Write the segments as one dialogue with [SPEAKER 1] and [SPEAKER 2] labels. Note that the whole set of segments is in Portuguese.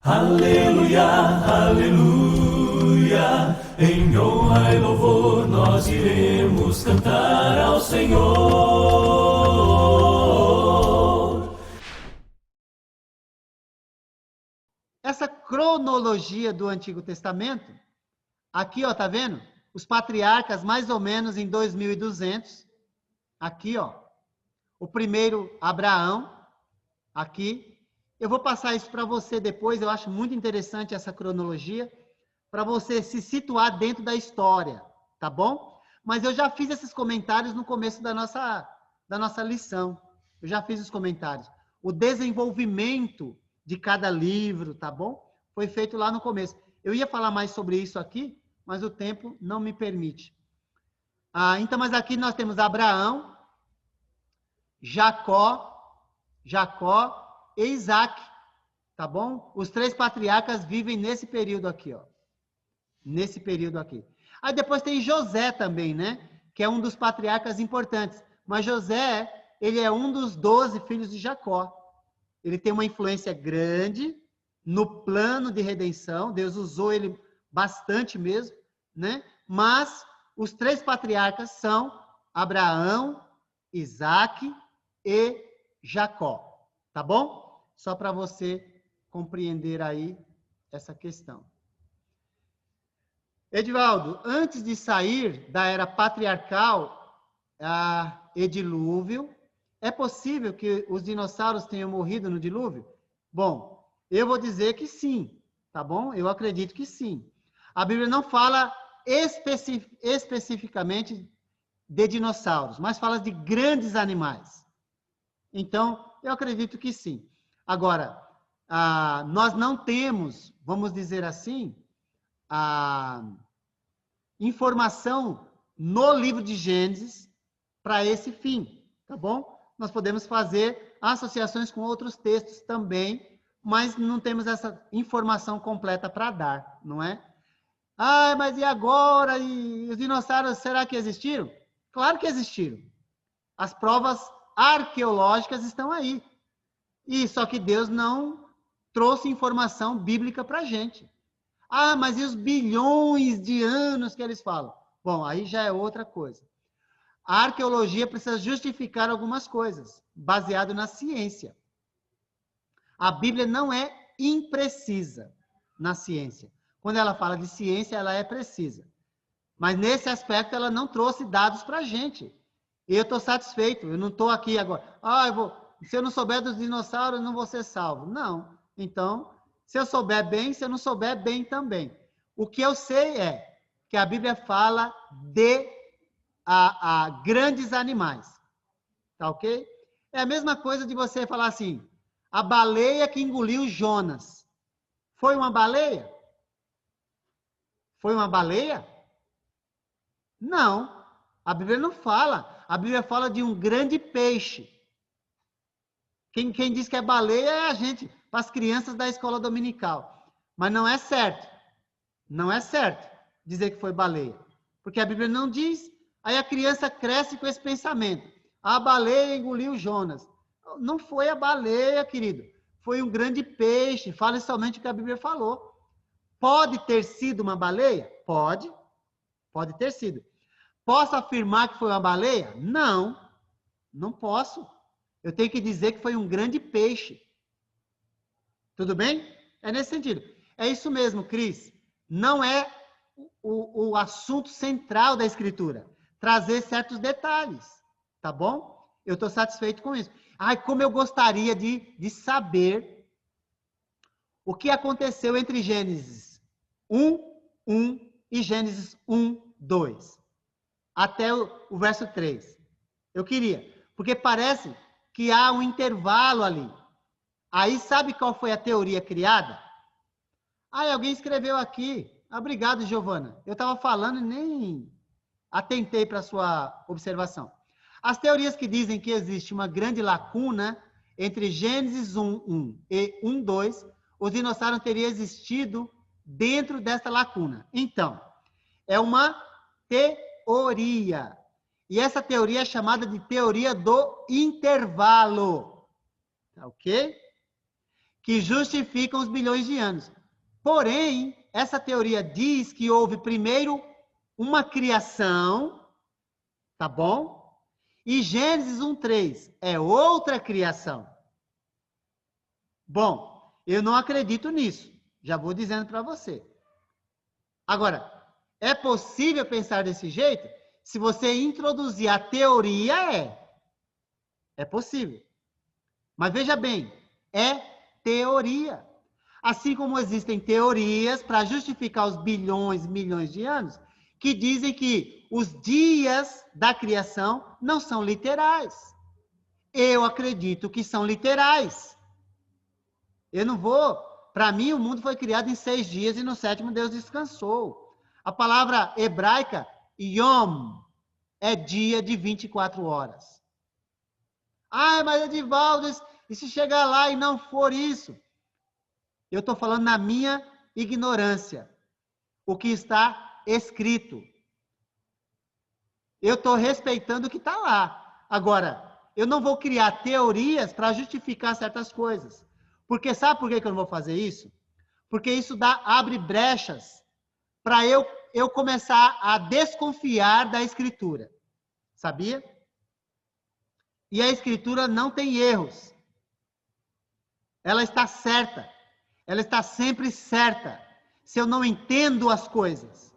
[SPEAKER 1] Aleluia, aleluia, em honra e louvor nós iremos cantar ao Senhor.
[SPEAKER 2] Essa cronologia do Antigo Testamento, aqui, ó, tá vendo? Os patriarcas mais ou menos em 2200, aqui, ó. O primeiro, Abraão, aqui. Eu vou passar isso para você depois, eu acho muito interessante essa cronologia, para você se situar dentro da história, tá bom? Mas eu já fiz esses comentários no começo da nossa lição. Eu já fiz os comentários. O desenvolvimento de cada livro, tá bom? Foi feito lá no começo. Eu ia falar mais sobre isso aqui, mas o tempo não me permite. Então, mas aqui nós temos Abraão, Jacó e Isaac, tá bom? Os três patriarcas vivem nesse período aqui, ó. Nesse período aqui. Aí depois tem José também, né? Que é um dos patriarcas importantes. Mas José, ele é um dos 12 filhos de Jacó. Ele tem uma influência grande no plano de redenção. Deus usou ele bastante mesmo, né? Mas os três patriarcas são Abraão, Isaac e Jacó. Tá bom? Só para você compreender aí essa questão. Edivaldo, antes de sair da era patriarcal e dilúvio, é possível que os dinossauros tenham morrido no dilúvio? Bom, eu vou dizer que sim, tá bom? Eu acredito que sim. A Bíblia não fala especificamente de dinossauros, mas fala de grandes animais. Então, eu acredito que sim. Agora, nós não temos, vamos dizer assim, a informação no livro de Gênesis para esse fim, tá bom? Nós podemos fazer associações com outros textos também, mas não temos essa informação completa para dar, não é? Mas e agora? E os dinossauros, será que existiram? Claro que existiram. As provas arqueológicas estão aí. E só que Deus não trouxe informação bíblica para a gente. Mas e os bilhões de anos que eles falam? Bom, aí já é outra coisa. A arqueologia precisa justificar algumas coisas, baseado na ciência. A Bíblia não é imprecisa na ciência. Quando ela fala de ciência, ela é precisa. Mas nesse aspecto, ela não trouxe dados para a gente. E eu estou satisfeito. Eu não estou aqui agora. Se eu não souber dos dinossauros, eu não vou ser salvo. Não. Então, se eu souber bem, se eu não souber bem também. O que eu sei é que a Bíblia fala de grandes animais. Tá ok? É a mesma coisa de você falar assim, a baleia que engoliu Jonas. Foi uma baleia? Foi uma baleia? Não. A Bíblia não fala. A Bíblia fala de um grande peixe. Quem diz que é baleia é a gente, para as crianças da escola dominical. Mas não é certo. Não é certo dizer que foi baleia. Porque a Bíblia não diz. Aí a criança cresce com esse pensamento. A baleia engoliu Jonas. Não foi a baleia, querido. Foi um grande peixe. Fale somente o que a Bíblia falou. Pode ter sido uma baleia? Pode. Pode ter sido. Posso afirmar que foi uma baleia? Não. Não posso. Eu tenho que dizer que foi um grande peixe. Tudo bem? É nesse sentido. É isso mesmo, Cris. Não é o assunto central da Escritura. Trazer certos detalhes. Tá bom? Eu estou satisfeito com isso. Como eu gostaria de saber o que aconteceu entre Gênesis 1:1 e Gênesis 1:2. Até o verso 3. Eu queria. Porque parece que há um intervalo ali. Aí sabe qual foi a teoria criada? Alguém escreveu aqui. Obrigado, Giovana. Eu estava falando e nem atentei para a sua observação. As teorias que dizem que existe uma grande lacuna entre Gênesis 1:1 e 1:2, os dinossauros teriam existido dentro dessa lacuna. Então, é uma teoria. E essa teoria é chamada de teoria do intervalo. Tá ok? que justificam os bilhões de anos. Porém, essa teoria diz que houve primeiro uma criação, tá bom? E Gênesis 1:3 é outra criação. Bom, eu não acredito nisso. Já vou dizendo para você. Agora, é possível pensar desse jeito? Se você introduzir a teoria, é possível. Mas veja bem, é teoria. Assim como existem teorias para justificar os bilhões, milhões de anos, que dizem que os dias da criação não são literais. Eu acredito que são literais. Eu não vou... Para mim, o mundo foi criado em 6 dias e no 7º Deus descansou. A palavra hebraica, yom, é dia de 24 horas. Ah, mas Edivaldo, e se chegar lá e não for isso? Eu estou falando na minha ignorância. O que está escrito. Eu estou respeitando o que está lá. Agora, eu não vou criar teorias para justificar certas coisas. Porque sabe por que eu não vou fazer isso? Porque isso abre brechas para eu começar a desconfiar da Escritura. Sabia? E a Escritura não tem erros. Ela está certa. Ela está sempre certa. Se eu não entendo as coisas,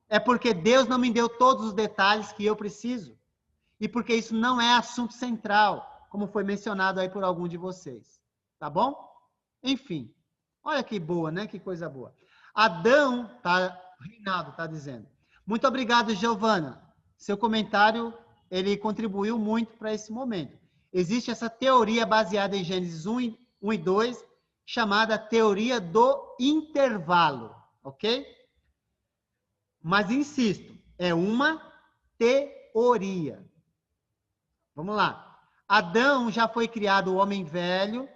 [SPEAKER 2] é porque Deus não me deu todos os detalhes que eu preciso. E porque isso não é assunto central, como foi mencionado aí por algum de vocês. Tá bom? Enfim. Olha que boa, né? Que coisa boa. Adão, Reinaldo está dizendo. Muito obrigado, Giovana. Seu comentário, ele contribuiu muito para esse momento. Existe essa teoria baseada em Gênesis 1 e 2, chamada teoria do intervalo, ok? Mas insisto, é uma teoria. Vamos lá. Adão já foi criado o homem velho,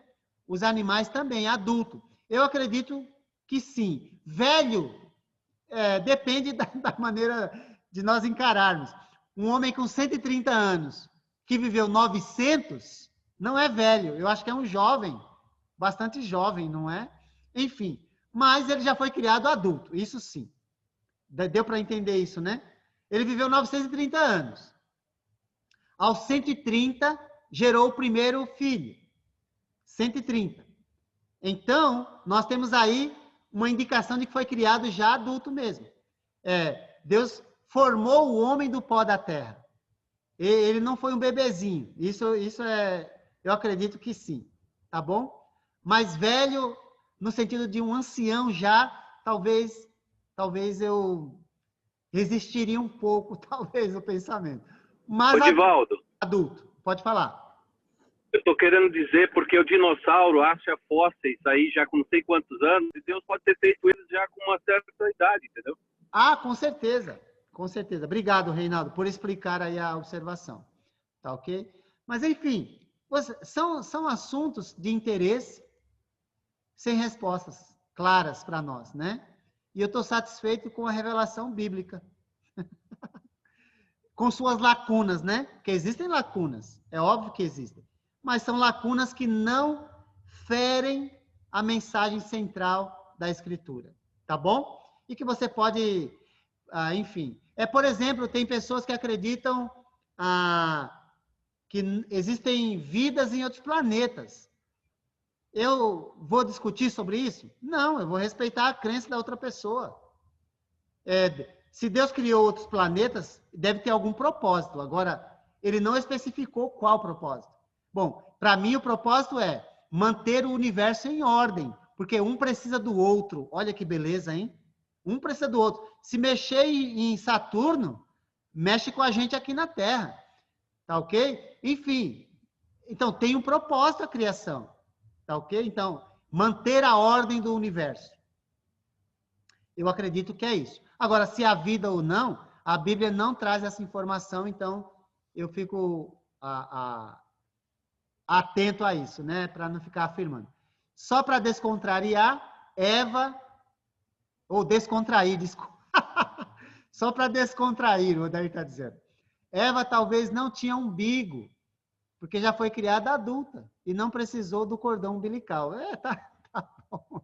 [SPEAKER 2] os animais também, adulto. Eu acredito que sim. Velho depende da maneira de nós encararmos. Um homem com 130 anos, que viveu 900, não é velho. Eu acho que é um jovem, bastante jovem, não é? Enfim, mas ele já foi criado adulto, isso sim. Deu para entender isso, né? Ele viveu 930 anos. Aos 130, gerou o primeiro filho. 130. Então, nós temos aí uma indicação de que foi criado já adulto mesmo. Deus formou o homem do pó da terra. Ele não foi um bebezinho. Isso eu acredito que sim. Tá bom? Mas velho, no sentido de um ancião já, talvez eu resistiria um pouco, talvez, o pensamento. Mas
[SPEAKER 3] Edivaldo,
[SPEAKER 2] adulto, pode falar.
[SPEAKER 3] eu estou querendo dizer porque o dinossauro acha fósseis aí já com não sei quantos anos, e Deus pode ter feito eles já com uma certa idade, entendeu?
[SPEAKER 2] Ah, com certeza. Com certeza. Obrigado, Reinaldo, por explicar aí a observação. Tá ok? Mas, enfim, são assuntos de interesse sem respostas claras para nós, né? E eu estou satisfeito com a revelação bíblica. Com suas lacunas, né? Porque existem lacunas, é óbvio que existem. Mas são lacunas que não ferem a mensagem central da Escritura. Tá bom? E que você pode, enfim. Por exemplo, tem pessoas que acreditam que existem vidas em outros planetas. Eu vou discutir sobre isso? Não, eu vou respeitar a crença da outra pessoa. Se Deus criou outros planetas, deve ter algum propósito. Agora, ele não especificou qual propósito. Bom, para mim o propósito é manter o universo em ordem, porque um precisa do outro. Olha que beleza, hein? Um precisa do outro. Se mexer em Saturno, mexe com a gente aqui na Terra. Tá ok? Enfim, então tem um propósito a criação. Tá ok? Então, manter a ordem do universo. Eu acredito que é isso. Agora, se há vida ou não, a Bíblia não traz essa informação, então eu fico atento a isso, né? Para não ficar afirmando. Só para descontrariar, Eva, ou descontrair, desculpa. Só para descontrair, o Daí está dizendo. Eva talvez não tinha umbigo, porque já foi criada adulta. e não precisou do cordão umbilical. Tá bom.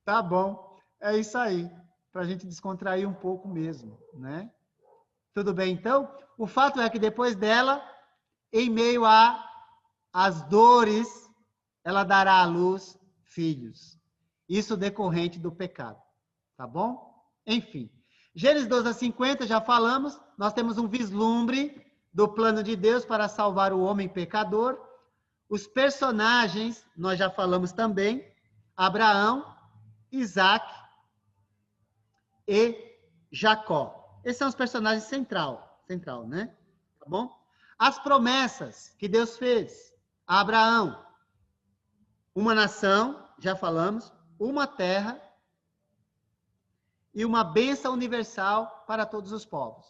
[SPEAKER 2] Tá bom. É isso aí. Para a gente descontrair um pouco mesmo, né? Tudo bem, então? O fato é que depois dela, em meio às dores, ela dará à luz filhos. Isso decorrente do pecado. Tá bom? Enfim. Gênesis 12:50, já falamos. Nós temos um vislumbre do plano de Deus para salvar o homem pecador. Os personagens, nós já falamos também. Abraão, Isaac e Jacó. Esses são os personagens central, né? Tá bom? As promessas que Deus fez a Abraão. Uma nação, já falamos, uma terra e uma bênção universal para todos os povos.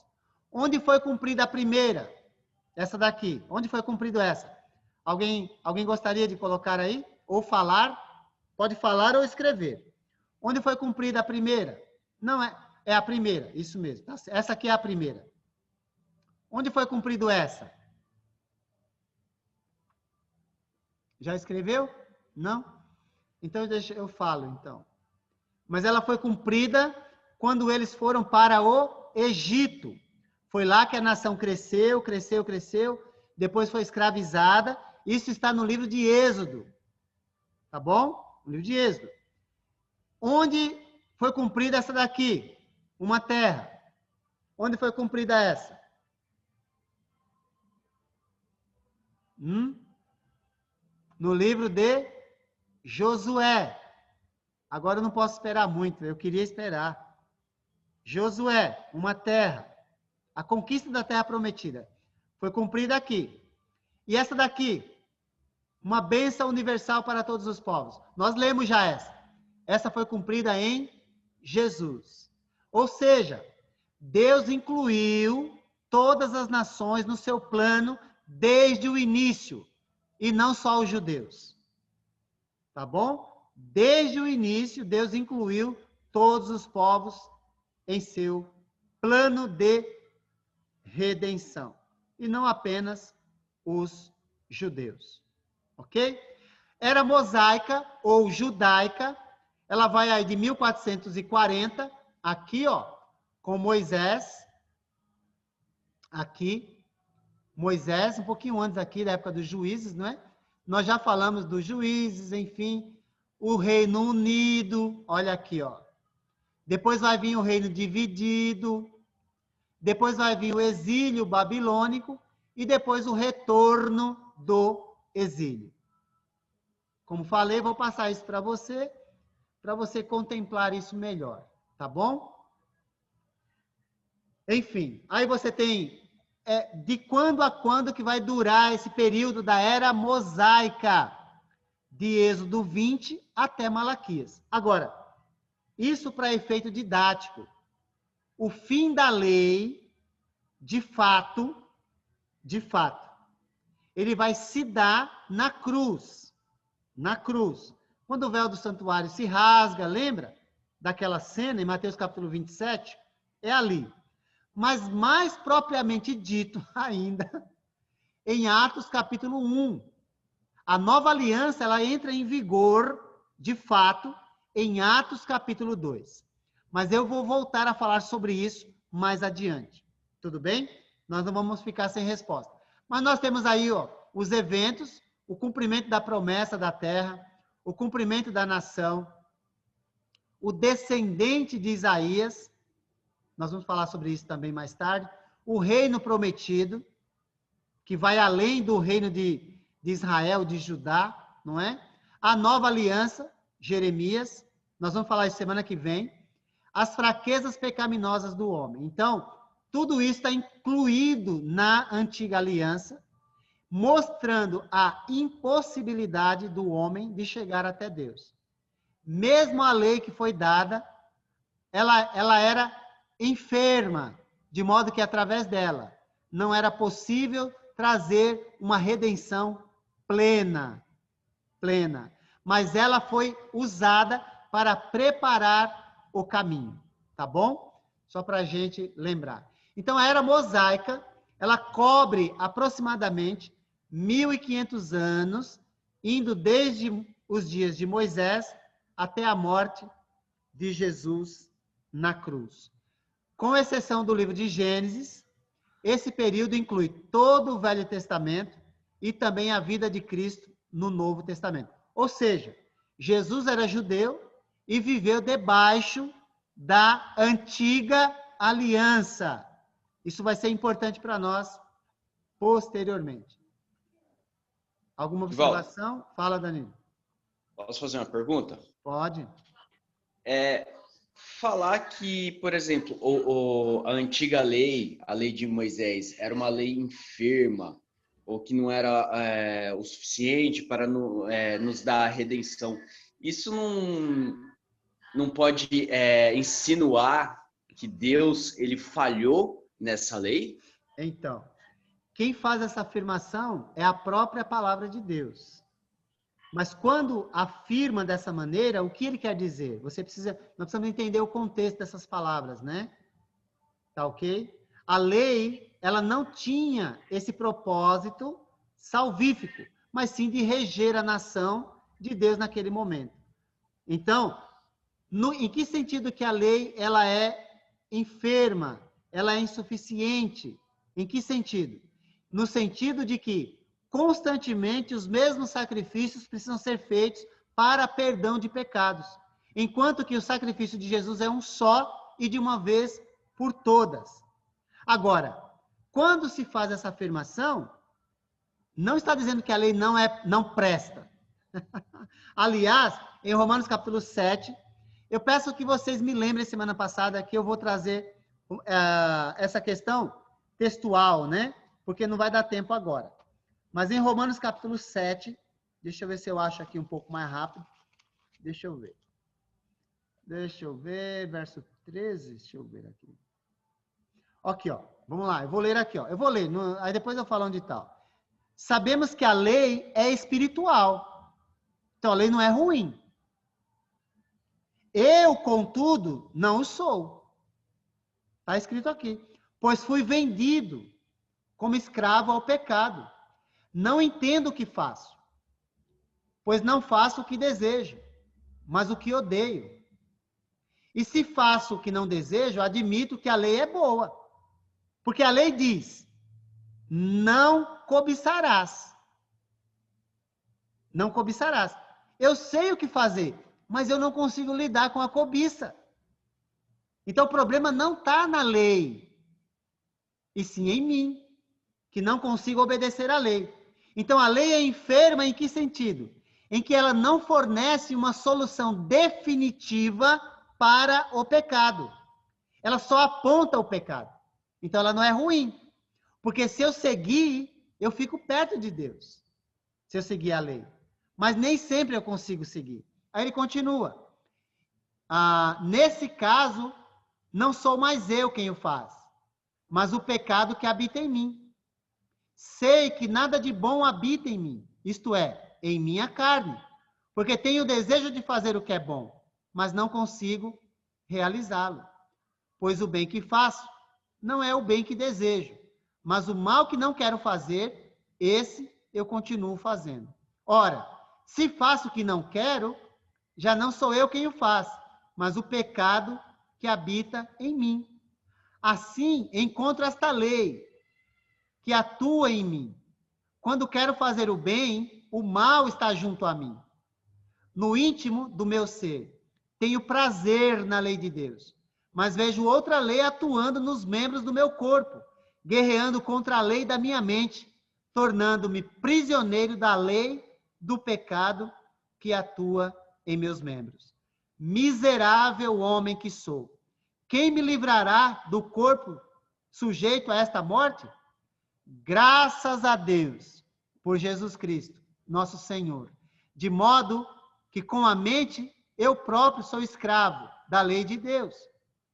[SPEAKER 2] Onde foi cumprida a primeira? Essa daqui. Onde foi cumprida essa? Alguém gostaria de colocar aí? Ou falar? Pode falar ou escrever. Onde foi cumprida a primeira? Não é a primeira, isso mesmo. Essa aqui é a primeira. Onde foi cumprido essa? Já escreveu? Não? Então eu falo, então. Mas ela foi cumprida quando eles foram para o Egito. Foi lá que a nação cresceu, depois foi escravizada. Isso está no livro de Êxodo. Tá bom? No livro de Êxodo. Onde foi cumprida essa daqui? Uma terra. Onde foi cumprida essa? No livro de Josué. Agora eu não posso esperar muito, eu queria esperar. Josué, uma terra. A conquista da terra prometida foi cumprida aqui. E essa daqui, uma bênção universal para todos os povos. Nós lemos já essa. Essa foi cumprida em Jesus. Ou seja, Deus incluiu todas as nações no seu plano desde o início, e não só os judeus. Tá bom? Desde o início, Deus incluiu todos os povos em seu plano de redenção, e não apenas os judeus. Ok? Era mosaica ou judaica, ela vai aí de 1440, aqui, ó, com Moisés, aqui, Moisés, um pouquinho antes aqui, da época dos juízes, não é? Nós já falamos dos juízes, enfim, o Reino Unido, olha aqui, ó. Depois vai vir o reino dividido, depois vai vir o exílio babilônico e depois o retorno do exílio. Como falei, vou passar isso para você contemplar isso melhor, tá bom? Enfim, aí você tem de quando a quando que vai durar esse período da era mosaica, de Êxodo 20 até Malaquias. Agora, isso para efeito didático. O fim da lei, de fato, ele vai se dar na cruz. Na cruz. Quando o véu do santuário se rasga, lembra daquela cena em Mateus capítulo 27? É ali. Mas mais propriamente dito ainda, em Atos capítulo 1. A nova aliança, ela entra em vigor, de fato, em Atos capítulo 2. Mas eu vou voltar a falar sobre isso mais adiante. Tudo bem? Nós não vamos ficar sem resposta. Mas nós temos aí, ó, os eventos, o cumprimento da promessa da terra, o cumprimento da nação, o descendente de Isaías, nós vamos falar sobre isso também mais tarde, o reino prometido, que vai além do reino de Israel, de Judá, não é? A nova aliança, Jeremias, nós vamos falar isso semana que vem, as fraquezas pecaminosas do homem. Então, tudo isso está incluído na antiga aliança, mostrando a impossibilidade do homem de chegar até Deus. Mesmo a lei que foi dada, ela era enferma, de modo que através dela não era possível trazer uma redenção plena. Mas ela foi usada para preparar o caminho, tá bom? Só para a gente lembrar. Então, a era mosaica, ela cobre aproximadamente 1.500 anos, indo desde os dias de Moisés até a morte de Jesus na cruz. Com exceção do livro de Gênesis, esse período inclui todo o Velho Testamento e também a vida de Cristo no Novo Testamento. Ou seja, Jesus era judeu e viveu debaixo da antiga aliança. Isso vai ser importante para nós posteriormente. Alguma observação? Fala, Danilo.
[SPEAKER 4] Posso fazer uma pergunta?
[SPEAKER 2] Pode.
[SPEAKER 4] Falar que, por exemplo, a antiga lei, a lei de Moisés, era uma lei enferma, ou que não era o suficiente para nos dar a redenção. Isso não pode insinuar que Deus ele falhou nessa lei?
[SPEAKER 2] Então, quem faz essa afirmação é a própria palavra de Deus. Mas quando afirma dessa maneira, o que ele quer dizer? Nós precisamos entender o contexto dessas palavras, né? Tá ok? A lei, ela não tinha esse propósito salvífico, mas sim de reger a nação de Deus naquele momento. Então, em que sentido que a lei ela é enferma, ela é insuficiente? Em que sentido? No sentido de que constantemente os mesmos sacrifícios precisam ser feitos para perdão de pecados, enquanto que o sacrifício de Jesus é um só e de uma vez por todas. Agora, quando se faz essa afirmação, não está dizendo que a lei não presta. Aliás, em Romanos capítulo 7, eu peço que vocês me lembrem semana passada que eu vou trazer essa questão textual, né? Porque não vai dar tempo agora. Mas em Romanos capítulo 7, deixa eu ver se eu acho aqui um pouco mais rápido. Deixa eu ver, verso 13, deixa eu ver aqui. Aqui, ó, vamos lá, eu vou ler aqui, ó. Eu vou ler, aí depois eu falo onde tal. Sabemos que a lei é espiritual. Então a lei não é ruim. Eu, contudo, não o sou. Está escrito aqui. Pois fui vendido como escravo ao pecado. Não entendo o que faço, pois não faço o que desejo, mas o que odeio. E se faço o que não desejo, admito que a lei é boa. Porque a lei diz, não cobiçarás. Não cobiçarás. Eu sei o que fazer, mas eu não consigo lidar com a cobiça. Então o problema não está na lei, e sim em mim, que não consigo obedecer à lei. Então, a lei é enferma em que sentido? Em que ela não fornece uma solução definitiva para o pecado. Ela só aponta o pecado. Então, ela não é ruim. Porque se eu seguir, eu fico perto de Deus. Se eu seguir a lei. Mas nem sempre eu consigo seguir. Aí ele continua. Nesse caso, não sou mais eu quem o faz, mas o pecado que habita em mim. Sei que nada de bom habita em mim, isto é, em minha carne, porque tenho o desejo de fazer o que é bom, mas não consigo realizá-lo. Pois o bem que faço não é o bem que desejo, mas o mal que não quero fazer, esse eu continuo fazendo. Ora, se faço o que não quero, já não sou eu quem o faz, mas o pecado que habita em mim. Assim, encontro esta lei que atua em mim. Quando quero fazer o bem, o mal está junto a mim. No íntimo do meu ser, tenho prazer na lei de Deus, mas vejo outra lei atuando nos membros do meu corpo, guerreando contra a lei da minha mente, tornando-me prisioneiro da lei do pecado que atua em meus membros. Miserável homem que sou! Quem me livrará do corpo sujeito a esta morte? Graças a Deus, por Jesus Cristo, nosso Senhor. De modo que com a mente eu próprio sou escravo da lei de Deus,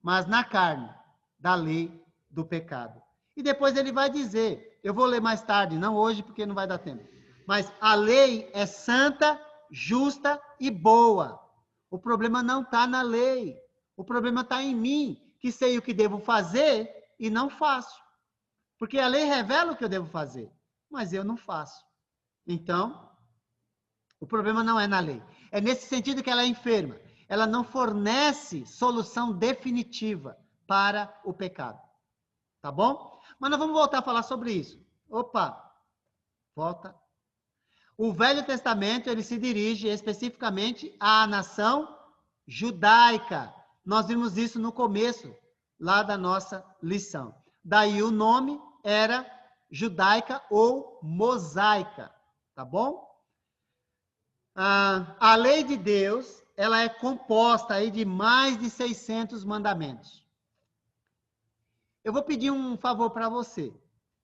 [SPEAKER 2] mas na carne, da lei do pecado. E depois ele vai dizer, eu vou ler mais tarde, não hoje porque não vai dar tempo, mas a lei é santa, justa e boa. O problema não está na lei, o problema está em mim, que sei o que devo fazer e não faço. Porque a lei revela o que eu devo fazer, mas eu não faço. Então, o problema não é na lei. É nesse sentido que ela é enferma. Ela não fornece solução definitiva para o pecado. Tá bom? Mas nós vamos voltar a falar sobre isso. Opa, volta. O Velho Testamento, ele se dirige especificamente à nação judaica. Nós vimos isso no começo, lá da nossa lição. Daí o nome era judaica ou mosaica, tá bom? A lei de Deus, ela é composta aí de mais de 600 mandamentos. Eu vou pedir um favor para você.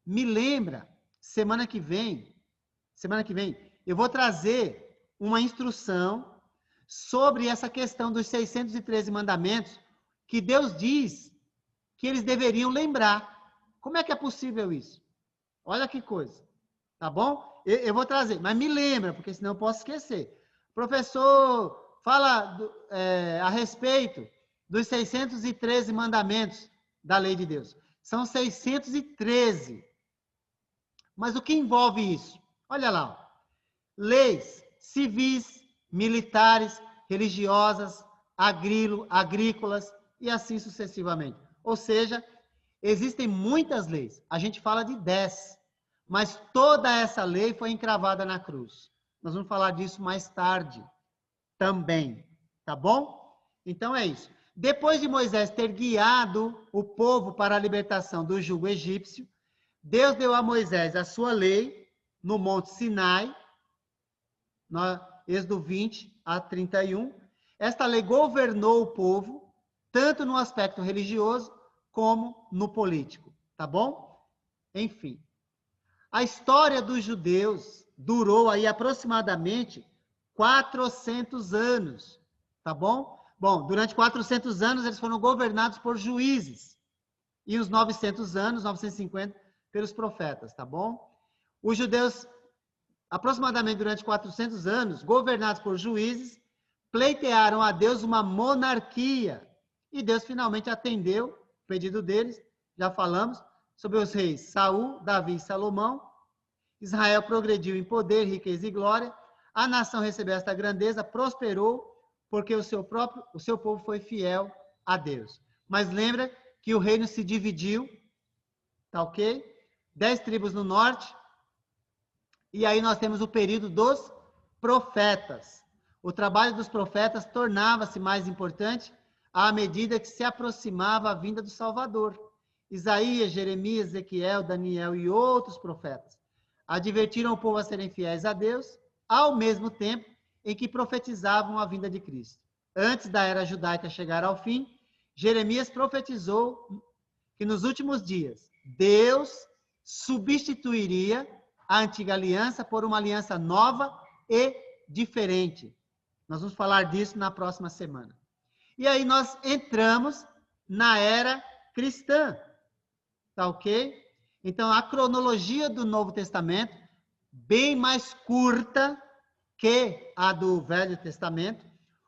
[SPEAKER 2] Me lembra, semana que vem, eu vou trazer uma instrução sobre essa questão dos 613 mandamentos que Deus diz que eles deveriam lembrar. Como é que é possível isso? Olha que coisa, tá bom? Eu vou trazer, mas me lembra, porque senão eu posso esquecer. Professor, fala a respeito dos 613 mandamentos da lei de Deus. São 613. Mas o que envolve isso? Olha lá. Ó. Leis civis, militares, religiosas, agrícolas e assim sucessivamente. Ou seja, existem muitas leis. A gente fala de 10. Mas toda essa lei foi encravada na cruz. Nós vamos falar disso mais tarde também. Tá bom? Então é isso. Depois de Moisés ter guiado o povo para a libertação do jugo egípcio, Deus deu a Moisés a sua lei no Monte Sinai, no Êxodo 20 a 31. Esta lei governou o povo, tanto no aspecto religioso como no político, tá bom? Enfim, a história dos judeus durou aí aproximadamente 400 anos, tá bom? Bom, durante 400 anos eles foram governados por juízes e os 900 anos, 950, pelos profetas, tá bom? Os judeus, aproximadamente durante 400 anos, governados por juízes, pleitearam a Deus uma monarquia e Deus finalmente atendeu o pedido deles. Já falamos sobre os reis Saul, Davi e Salomão. Israel progrediu em poder, riqueza e glória. A nação recebeu esta grandeza, prosperou, porque o seu povo foi fiel a Deus. Mas lembra que o reino se dividiu, tá ok? 10 tribos no norte, e aí nós temos o período dos profetas. O trabalho dos profetas tornava-se mais importante à medida que se aproximava a vinda do Salvador. Isaías, Jeremias, Ezequiel, Daniel e outros profetas advertiram o povo a serem fiéis a Deus, ao mesmo tempo em que profetizavam a vinda de Cristo. Antes da era judaica chegar ao fim, Jeremias profetizou que nos últimos dias Deus substituiria a antiga aliança por uma aliança nova e diferente. Nós vamos falar disso na próxima semana. E aí nós entramos na era cristã, tá ok? Então a cronologia do Novo Testamento, bem mais curta que a do Velho Testamento.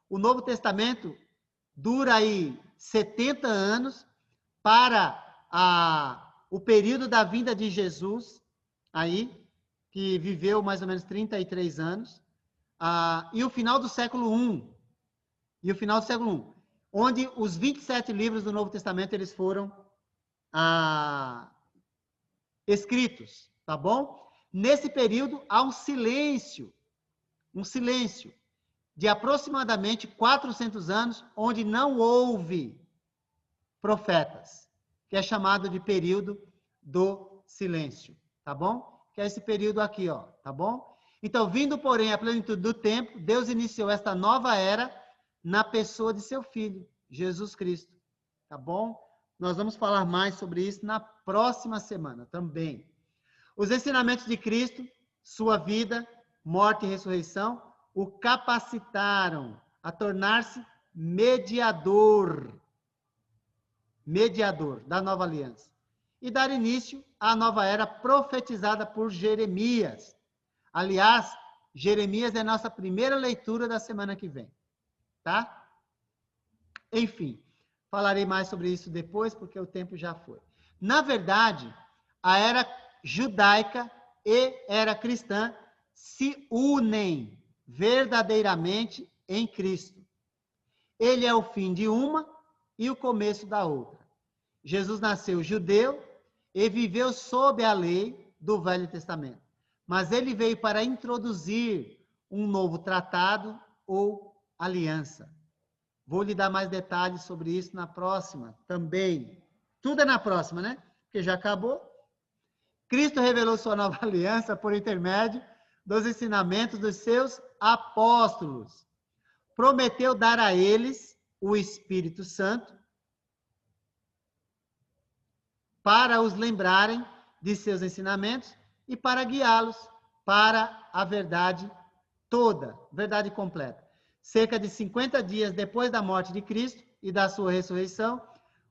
[SPEAKER 2] O Novo Testamento dura aí 70 anos para o período da vinda de Jesus, aí, que viveu mais ou menos 33 anos, e o final do século I, onde os 27 livros do Novo Testamento eles foram escritos, tá bom? Nesse período há um silêncio de aproximadamente 400 anos, onde não houve profetas, que é chamado de período do silêncio, tá bom? Que é esse período aqui, ó, tá bom? Então, vindo, porém, à plenitude do tempo, Deus iniciou esta nova era na pessoa de seu Filho, Jesus Cristo, tá bom? Nós vamos falar mais sobre isso na próxima semana também. Os ensinamentos de Cristo, sua vida, morte e ressurreição, o capacitaram a tornar-se mediador da nova aliança e dar início à nova era profetizada por Jeremias. Aliás, Jeremias é a nossa primeira leitura da semana que vem, tá? Enfim, falarei mais sobre isso depois, porque o tempo já foi. Na verdade, a era judaica e era cristã se unem verdadeiramente em Cristo. Ele é o fim de uma e o começo da outra. Jesus nasceu judeu e viveu sob a lei do Velho Testamento. Mas ele veio para introduzir um novo tratado ou aliança. Vou lhe dar mais detalhes sobre isso na próxima também. Tudo é na próxima, né? Porque já acabou. Cristo revelou sua nova aliança por intermédio dos ensinamentos dos seus apóstolos. Prometeu dar a eles o Espírito Santo para os lembrarem de seus ensinamentos e para guiá-los para a verdade toda, verdade completa. Cerca de 50 dias depois da morte de Cristo e da sua ressurreição,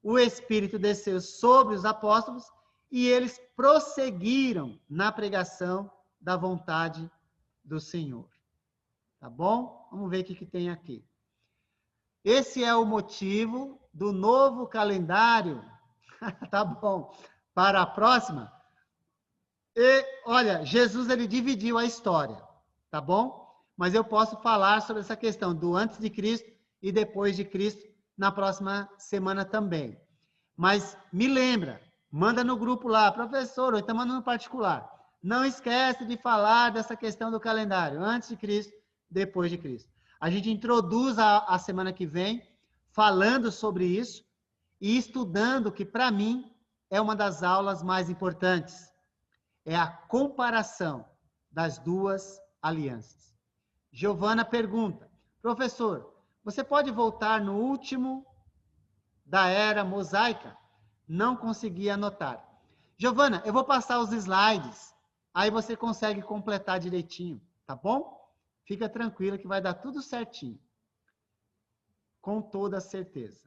[SPEAKER 2] o Espírito desceu sobre os apóstolos e eles prosseguiram na pregação da vontade do Senhor. Tá bom? Vamos ver o que tem aqui. Esse é o motivo do novo calendário. Tá bom. Para a próxima. E, olha, Jesus, ele dividiu a história. Tá bom? Mas eu posso falar sobre essa questão do antes de Cristo e depois de Cristo na próxima semana também. Mas me lembra, manda no grupo lá, professor, ou então manda no particular. Não esquece de falar dessa questão do calendário, antes de Cristo, depois de Cristo. A gente introduz a semana que vem, falando sobre isso e estudando, que para mim é uma das aulas mais importantes. É a comparação das duas alianças. Giovana pergunta, professor, você pode voltar no último da era mosaica? Não consegui anotar. Giovana, eu vou passar os slides, aí você consegue completar direitinho, tá bom? Fica tranquila que vai dar tudo certinho. Com toda certeza.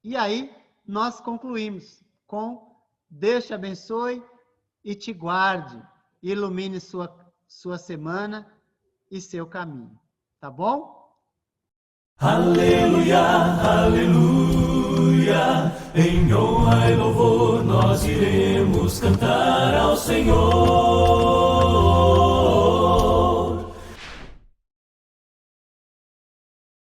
[SPEAKER 2] E aí, nós concluímos com Deus te abençoe e te guarde, ilumine sua semana e seu caminho. Tá bom?
[SPEAKER 1] Aleluia, aleluia, em honra e louvor nós iremos cantar ao Senhor.